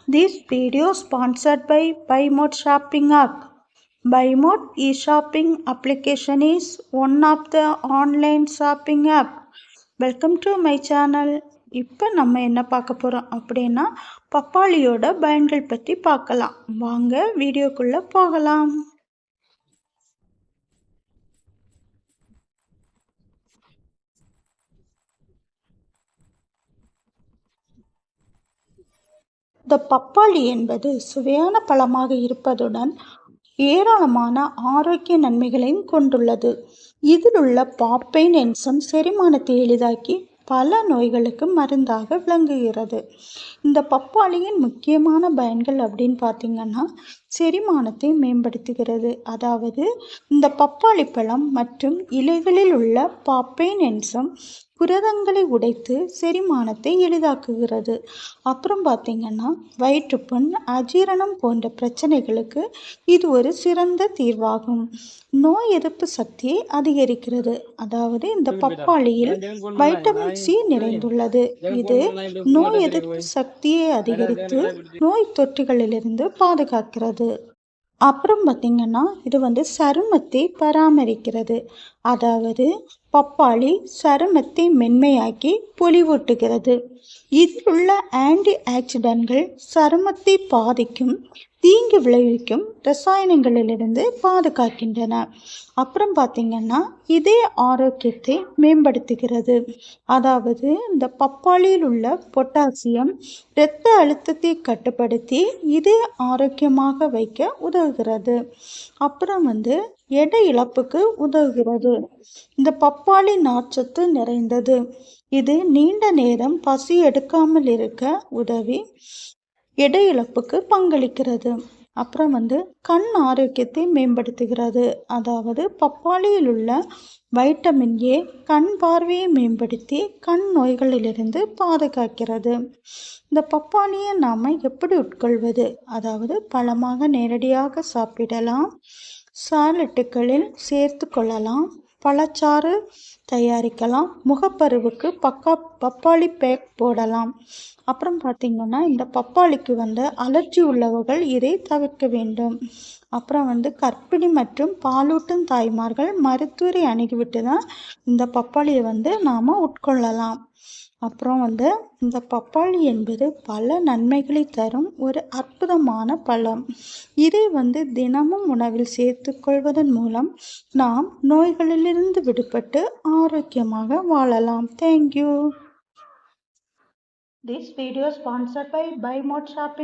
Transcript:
This video sponsored by BuyMode Shopping app. BuyMode e-shopping application is one of the online shopping app. Welcome to my channel. இப்போ நம்ம என்ன பார்க்க போகிறோம் அப்படின்னா பப்பாளியோட பயன்கள் பற்றி பார்க்கலாம். வாங்க வீடியோக்குள்ளே போகலாம். இந்த பப்பாளி என்பது சுவையான பழமாக இருப்பதுடன் ஏராளமான ஆரோக்கிய நன்மைகளையும் கொண்டுள்ளது. இதில் உள்ள பாப்பைன் என்சைம் செரிமானத்தை எளிதாக்கி பல நோய்களுக்கு மருந்தாக விளங்குகிறது. இந்த பப்பாளியின் முக்கியமான பயன்கள் அப்படின்னு பார்த்தீங்கன்னா செரிமானத்தை மேம்படுத்துகிறது. அதாவது இந்த பப்பாளி பழம் மற்றும் இலைகளில் உள்ள பாப்பைன் என்சைம் புரதங்களை உடைத்து செரிமானத்தை எளிதாக்குகிறது. அப்புறம் பார்த்திங்கன்னா வயிற்றுப்புண், அஜீரணம் போன்ற பிரச்சனைகளுக்கு இது ஒரு சிறந்த தீர்வாகும். நோய் எதிர்ப்பு சக்தியை அதிகரிக்கிறது. அதாவது இந்த பப்பாளியில் வைட்டமின் சி நிறைந்துள்ளது. இது நோய் எதிர்ப்பு சக்தியை அதிகரித்து நோய் தொற்றுகளிலிருந்து பாதுகாக்கிறது. அப்புறம் பார்த்திங்கன்னா இது சருமத்தை பராமரிக்கிறது. அதாவது பப்பாளி சருமத்தை மென்மையாக்கி பொலிவூட்டுகிறது. இதில் உள்ள ஆன்டி ஆக்சிடென்ட்கள் சருமத்தை பாதிக்கும் தீங்கு விளைவிக்கும் ரசாயனங்களிலிருந்து பாதுகாக்கின்றன. அப்புறம் பார்த்திங்கன்னா இதய ஆரோக்கியத்தை மேம்படுத்துகிறது. அதாவது இந்த பப்பாளியில் உள்ள பொட்டாசியம் இரத்த அழுத்தத்தை கட்டுப்படுத்தி இதய ஆரோக்கியமாக வைக்க உதவுகிறது. அப்புறம் எடை இழப்புக்கு உதவுகிறது. இந்த பப்பாளி நார்ச்சத்து நிறைந்தது. இது நீண்ட நேரம் பசி எடுக்காமல் இருக்க உதவி எடை இழப்புக்கு பங்களிக்கிறது. அப்புறம் கண் ஆரோக்கியத்தை மேம்படுத்துகிறது. அதாவது பப்பாளியில் உள்ள வைட்டமின் ஏ கண் பார்வையை மேம்படுத்தி கண் நோய்களிலிருந்து பாதுகாக்கிறது. இந்த பப்பாளியை நாம் எப்படி உட்கொள்வது? அதாவது பழமாக நேரடியாக சாப்பிடலாம், சாலட்டுகளில் சேர்த்து கொள்ளலாம், பழச்சாறு தயாரிக்கலாம், முகப்பருவுக்கு பப்பாளி பேக் போடலாம். அப்புறம் பார்த்திங்கன்னா இந்த பப்பாளிக்கு அலர்ஜி உள்ளவர்கள் இதை தவிர்க்க வேண்டும். அப்புறம் கர்ப்பிணி மற்றும் பாலூட்டும் தாய்மார்கள் மருத்துவரை அணுகிவிட்டு தான் இந்த பப்பாளியை நாம் உட்கொள்ளலாம். அப்புறம் இந்த பப்பாளி என்பது பல நன்மைகளை தரும் ஒரு அற்புதமான பழம். இதை தினமும் உணவில் சேர்த்துக்கொள்வதன் மூலம் நாம் நோய்களிலிருந்து விடுபட்டு ஆரோக்கியமாக வாழலாம். Thank you. This video is sponsored by BuyMode Shopping.